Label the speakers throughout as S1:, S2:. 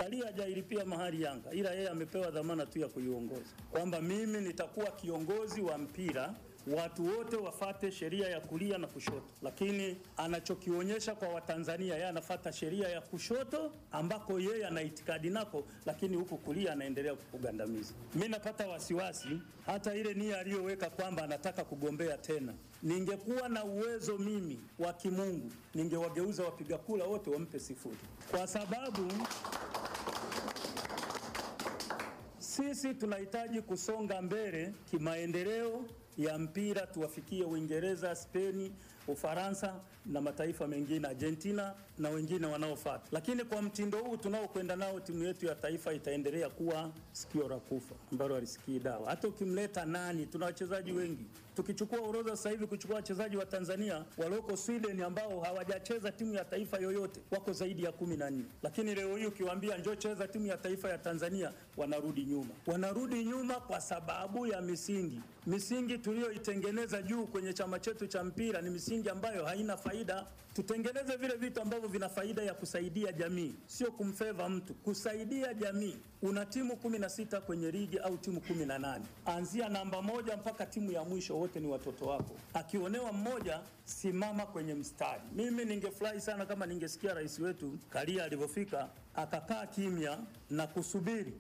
S1: Karia hajailipia mahali Yanga, ila yeye amepewa dhamana tu ya kuiongoza, kwamba mimi nitakuwa kiongozi wa mpira, watu wote wafate sheria ya kulia na kushoto. Lakini anachokionyesha kwa Watanzania, yeye anafuata sheria ya kushoto ambako yeye ana itikadi nako, lakini huku kulia anaendelea kugandamiza. Mimi napata wasiwasi hata ile nia aliyoweka kwamba anataka kugombea tena. Ningekuwa na uwezo mimi wa kimungu, ningewageuza wapiga kura wote wampe 0, kwa sababu sisi tunahitaji kusonga mbele kimaendeleo ya mpira, tuwafikie Uingereza, Spain, Ufaransa na mataifa mengine, Argentina na wengine wanaofuata. Lakini kwa mtindo huu tunaokwenda nao, timu yetu ya taifa itaendelea kuwa sikio la kufa ambalo alisikii dawa. Hata ukimleta nani, tuna wachezaji wengi. Tukichukua orodha sasa hivi, kuchukua wachezaji wa Tanzania walioko Sweden ambao hawajacheza timu ya taifa yoyote, wako zaidi ya 14. Lakini leo hii ukiwaambia njoo cheza timu ya taifa ya Tanzania, wanarudi nyuma. Wanarudi nyuma kwa sababu ya misingi tulioitengeneza juu kwenye chama chetu cha mpira ni misingi ambayo haina faida. Tutengeneze vile vitu ambavyo vina faida ya kusaidia jamii, sio kumfeva mtu, kusaidia jamii. Una timu 16 kwenye ligi au timu 18, anzia namba 1 mpaka timu ya mwisho, wote ni watoto wako. Akionewa mmoja, simama kwenye mstari. Mimi ningefurahi sana kama ningesikia rais wetu Karia alivyofika akakaa kimya na kusubiri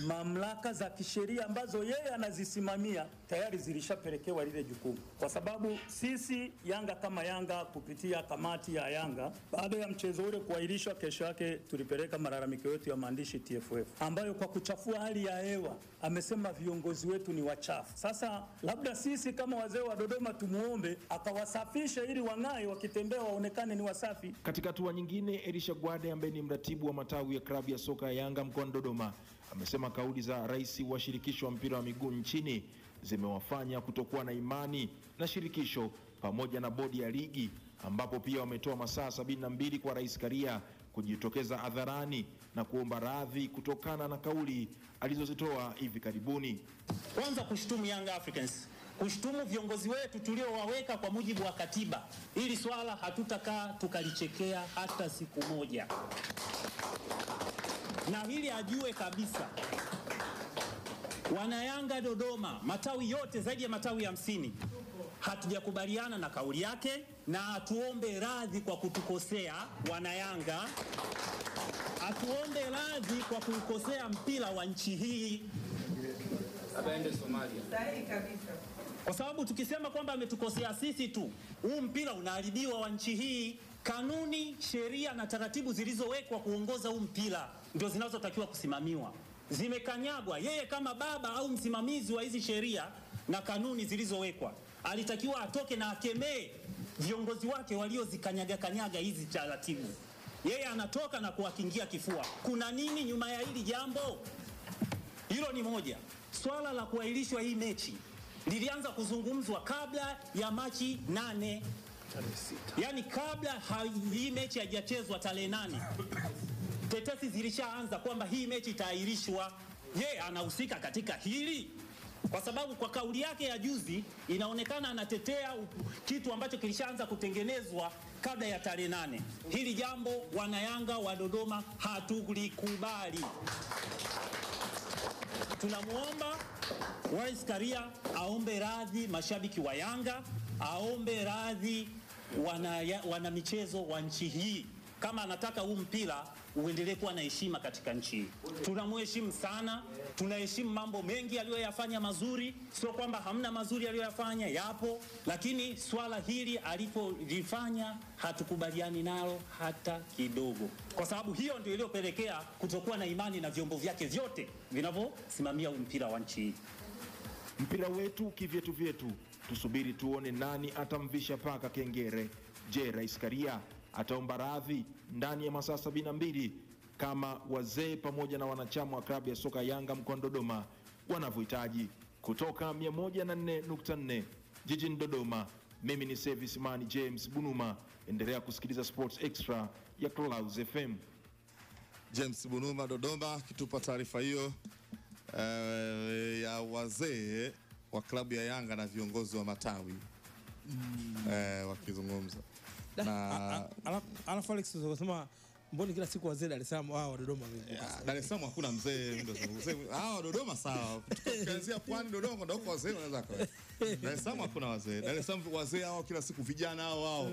S1: mamlaka za kisheria ambazo yeye anazisimamia tayari zilishapelekewa lile jukumu, kwa sababu sisi Yanga kama Yanga kupitia kamati ya Yanga, baada ya mchezo ule kuahirishwa, kesho yake tulipeleka malalamiko yetu ya maandishi TFF, ambayo kwa kuchafua hali ya hewa amesema viongozi wetu ni wachafu. Sasa labda sisi kama wazee wa Dodoma tumuombe akawasafisha ili wang'ae, wakitembea waonekane ni wasafi.
S2: Katika hatua nyingine, Elisha Gwade ambaye ni mratibu wa matawi ya klabu ya soka ya Yanga mkoani Dodoma amesema kauli za rais wa shirikisho wa mpira wa miguu nchini zimewafanya kutokuwa na imani na shirikisho pamoja na bodi ya ligi, ambapo pia wametoa masaa 72 kwa Rais Karia kujitokeza hadharani na kuomba radhi kutokana na kauli alizozitoa hivi karibuni.
S3: Kwanza kushtumu Young Africans, kushtumu viongozi wetu tuliowaweka kwa mujibu wa katiba. Hili swala hatutakaa tukalichekea hata siku moja. Na hili ajue kabisa, Wanayanga Dodoma, matawi yote zaidi ya matawi 50, hatujakubaliana na kauli yake, na atuombe radhi kwa kutukosea Wanayanga, atuombe radhi kwa kukosea mpira wa nchi hii.
S4: Abaende Somalia.
S5: Sahihi kabisa.
S3: Kwa sababu tukisema kwamba ametukosea sisi tu, huu mpira unaharibiwa wa nchi hii. Kanuni, sheria na taratibu zilizowekwa kuongoza huu mpira ndio zinazotakiwa kusimamiwa. Zimekanyagwa. Yeye kama baba au msimamizi wa hizi sheria na kanuni zilizowekwa, alitakiwa atoke na akemee viongozi wake waliozikanyaga hizi taratibu. Yeye anatoka na kuwakingia kifua. Kuna nini nyuma ya hili jambo? Hilo ni moja. Swala la kuahirishwa hii mechi lilianza kuzungumzwa kabla ya Machi 8. Yaani kabla hii mechi haijachezwa tarehe 8. Tetesi zilishaanza kwamba hii mechi itaahirishwa. Je, anahusika katika hili? Kwa sababu kwa kauli yake ya juzi inaonekana anatetea kitu ambacho kilishaanza kutengenezwa kabla ya tarehe 8. Hili jambo Wanayanga wa Dodoma hatulikubali. Tunamuomba Rais Karia aombe radhi mashabiki wa Yanga, aombe radhi wana michezo wa nchi hii. Kama anataka huu mpira uendelee kuwa na heshima katika nchi hii. Tunamheshimu sana, tunaheshimu mambo mengi aliyoyafanya mazuri, sio kwamba hamna mazuri aliyoyafanya, yapo, lakini swala hili alipolifanya hatukubaliani nalo hata kidogo. Kwa sababu hiyo ndio iliyopelekea kutokuwa na imani na vyombo vyake vyote vinavyosimamia mpira wa nchi hii.
S2: Mpira wetu kivyetu vyetu, tusubiri tuone nani atamvisha paka kengere. Je, Rais Karia ataomba radhi ndani ya masaa 72 kama wazee pamoja na wanachama wa klabu ya soka Yanga mkoani Dodoma wanavyohitaji? Kutoka 104.4 jijini Dodoma, mimi ni Service Man James Bunuma. Endelea kusikiliza Sports Extra ya Clouds FM.
S6: James Bunuma Dodoma kitupa taarifa hiyo ya wazee wa klabu ya Yanga na viongozi wa matawi wakizungumza.
S7: Na Alex unasema
S5: Mbona kila siku wazee Dar es Salaam wao Dodoma vipi?
S6: Dar es Salaam hakuna mzee ndio. Hao Dodoma sawa. Tukianzia Pwani Dodoma kwenda huko wazee wanaweza kwa. Dar es Salaam hakuna wazee. Dar es Salaam wazee hao kila siku vijana hao.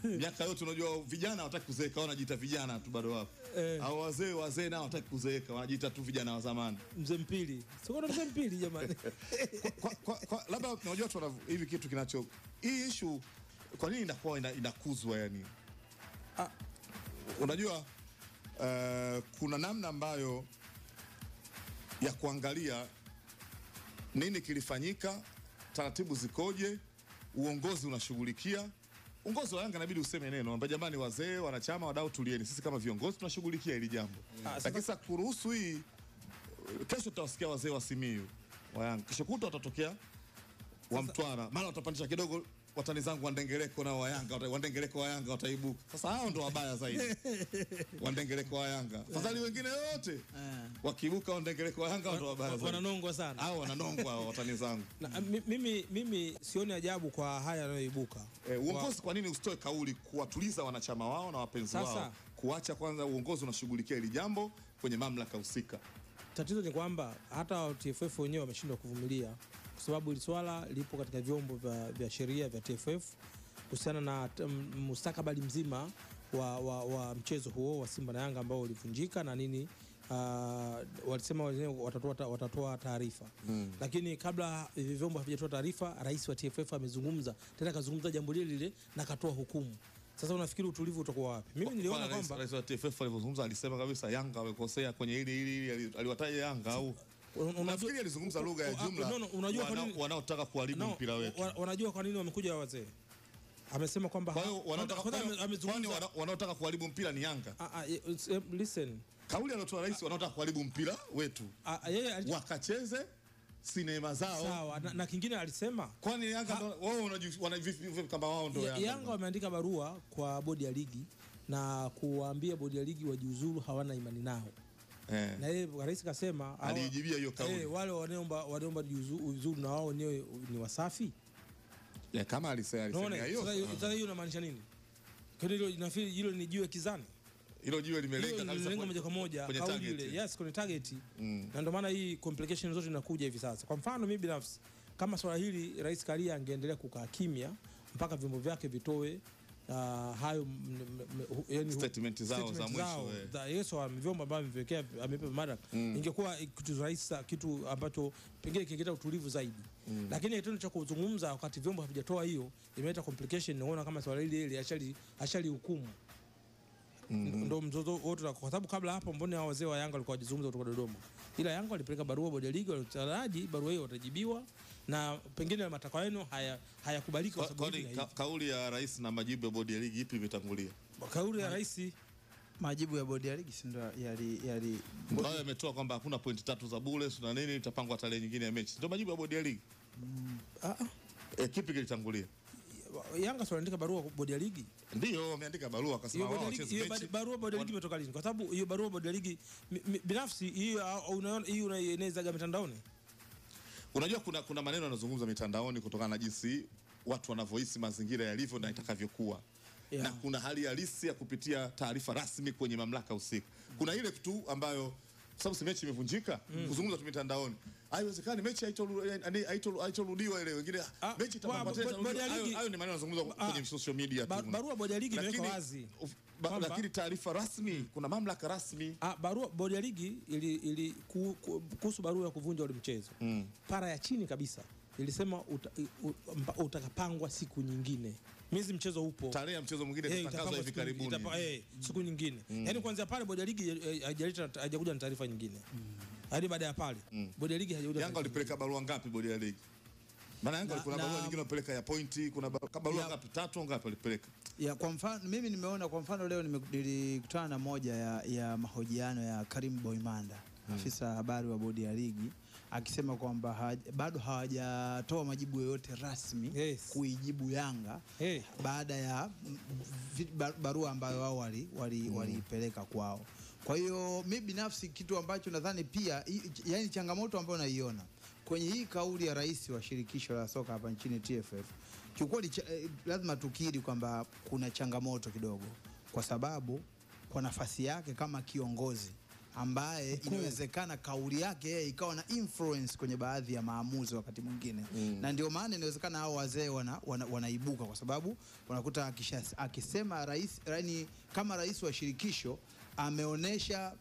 S6: Miaka yote unajua vijana hawataki kuzeeka, wanajiita vijana tu bado wapo. Hao wazee nao hawataki kuzeeka, wanajiita tu vijana wa zamani.
S5: Mzee Mpili. Sio mzee Mpili jamani.
S6: Labda unajua tu hivi kitu kinacho hii issue kwa nini inakuwa inakuzwa yani? Unajua kuna namna ambayo ya kuangalia nini kilifanyika, taratibu zikoje, uongozi unashughulikia. Uongozi wa Yanga inabidi useme neno, ambaye jamani, wazee, wanachama, wadau, tulieni, sisi kama viongozi tunashughulikia hili jambo. Lakini sasa kuruhusu hii, kesho tutawasikia wazee wa Simiyu wa Yanga, kesho kutwa watatokea wa Mtwara, mara watapandisha kidogo watani zangu Wandengereko na wa Yanga, Wandengereko wa Yanga wataibuka. Sasa hao ndo wabaya zaidi. Wandengereko wa Yanga. Fadhali wengine wote wakiibuka Wandengereko wa Yanga ndo wabaya zaidi.
S5: Wananongwa sana.
S6: Hao wananongwa watani zangu.
S5: Mimi sioni ajabu kwa haya yanayoibuka.
S6: Uongozi kwa nini usitoe kauli kuwatuliza wanachama wao na wapenzi wao? Kuacha kwanza uongozi unashughulikia hili jambo kwenye mamlaka husika.
S5: Tatizo ni kwamba hata TFF wenyewe wameshindwa kuvumilia, kwa sababu hili swala lipo katika vyombo vya sheria vya TFF kuhusiana na mustakabali mzima wa mchezo huo wa Simba na Yanga ambao ulivunjika na nini. Walisema watatoa taarifa. Lakini kabla vyombo havijatoa taarifa, rais wa TFF amezungumza, tena kazungumza jambo lile na katoa hukumu. Sasa unafikiri utulivu utakuwa wapi? Mimi niliona kwamba
S6: rais wa TFF alivyozungumza alisema kabisa Yanga wamekosea kwenye hili aliwataja Yanga au unafikiri alizungumza lugha ya jumla?
S5: Unajua kwa nini
S6: wanaotaka kuharibu mpira wetu?
S5: Wanajua kwa nini wamekuja wazee? Amesema kwamba
S6: wanaotaka kuharibu mpira ni Yanga.
S5: Listen.
S6: Kauli aliyotoa rais, wanaotaka kuharibu mpira wetu. Wakacheze sinema zao.
S5: Sawa, na kingine alisema
S6: kwani Yanga wao wanavipi kama wao ndio Yanga?
S5: Yanga wameandika barua kwa bodi ya ligi na kuwaambia bodi ya ligi wajiuzuru, hawana imani nao. Na yeye rais kasema
S6: alijibia hiyo kauli.
S5: Wale wanaomba jiuzuru na wao ni Wasafi.
S6: Kama alisema hiyo.
S5: Sasa hiyo inamaanisha nini? Kwa hiyo nafikiri hilo ni jiwe kizani.
S6: Hilo jiwe limelenga kabisa
S5: moja kwa moja kauli ile. Yes, kwenye target. Na ndio maana hii complication zote zinakuja hivi sasa. Kwa mfano mimi binafsi, kama swala hili Rais Karia angeendelea kukaa kimya mpaka vyombo vyake vitoe hayo yani
S6: statement zao za mwisho.
S5: Yeso vyombo ambavyo vimewekea amepewa madaraka, ingekuwa kitu rahisi, kitu ambacho pengine kingeleta utulivu zaidi. Lakini kitendo cha kuzungumza wakati vyombo havijatoa hiyo imeleta complication. Naona kama swala hili ashali hukumu. Ndio mzozo wote, kwa sababu kabla hapo mbona hao wazee wa Yanga walikuwa wajizungumza kutoka Dodoma, ila Yanga walipeleka barua bodi ya ligi, walitaraji barua hiyo watajibiwa na pengine matakwa yenu hayakubaliki kwa sababu
S6: kauli ya rais na majibu ya bodi ya ligi ipi imetangulia?
S5: Kauli ya rais,
S7: majibu ya bodi ya ligi si ndio
S6: ndio yametoa kwamba hakuna pointi 3 za bure na nini, itapangwa tarehe nyingine ya mechi. Ndio majibu ya bodi ya ligi. Kipi kilitangulia?
S5: Yanga waliandika barua kwa bodi ya ligi.
S6: Ndio wameandika barua akasema wao wacheze mechi.
S5: Barua bodi ya ligi imetoka lini? Kwa sababu hiyo barua bodi ya ligi binafsi hiyo unaona hiyo unaeneza mitandaoni.
S6: Unajua kuna maneno yanazungumza mitandaoni kutokana na jinsi watu wanavyohisi mazingira yalivyo na itakavyokuwa. Na kuna hali halisi ya kupitia taarifa rasmi kwenye mamlaka husika. Kuna ile tu ambayo sababu mechi imevunjika, kuzungumza tu mitandaoni. Haiwezekani mechi haitorudiwa ile, wengine mechi itapangwa tena. Hayo ni maneno yanazungumzwa kwenye social media tu.
S5: Barua bodi ya ligi imeweka wazi.
S6: Lakini taarifa rasmi, kuna mamlaka rasmi.
S5: Barua bodi ya ligi ili kuhusu barua ya kuvunja ule mchezo. Para ya chini kabisa ilisema utakapangwa siku nyingine. Miezi mchezo upo.
S6: Tarehe ya mchezo mwingine itatangazwa hivi karibuni.
S5: Siku nyingine. Yaani kuanzia pale bodi ya ligi haijakuja na taarifa nyingine. Hadi baada ya pale bodi ya ligi haijakuja.
S6: Yanga walipeleka barua ngapi bodi ya ligi? Maana Yanga kuna barua nyingine walipeleka ya pointi, kuna barua ngapi? 3 ngapi walipeleka?
S7: Kwa mfano mimi nimeona, kwa mfano leo nilikutana na moja ya mahojiano ya Karim Boimanda, afisa habari wa bodi ya ligi, akisema kwamba bado hawajatoa majibu yoyote rasmi kuijibu Yanga baada ya barua ambayo wao walipeleka kwao. Kwa hiyo mimi binafsi kitu ambacho nadhani pia yani changamoto ambayo naiona kwenye hii kauli ya rais wa shirikisho la soka hapa nchini TFF, kiukweli lazima tukiri kwamba kuna changamoto kidogo, kwa sababu kwa nafasi yake kama kiongozi ambaye inawezekana kauli yake yeye ikawa na influence kwenye baadhi ya maamuzi wakati mwingine. Na ndio maana inawezekana hao wazee wanaibuka kwa sababu unakuta akisema rais, yani kama rais wa shirikisho ameonesha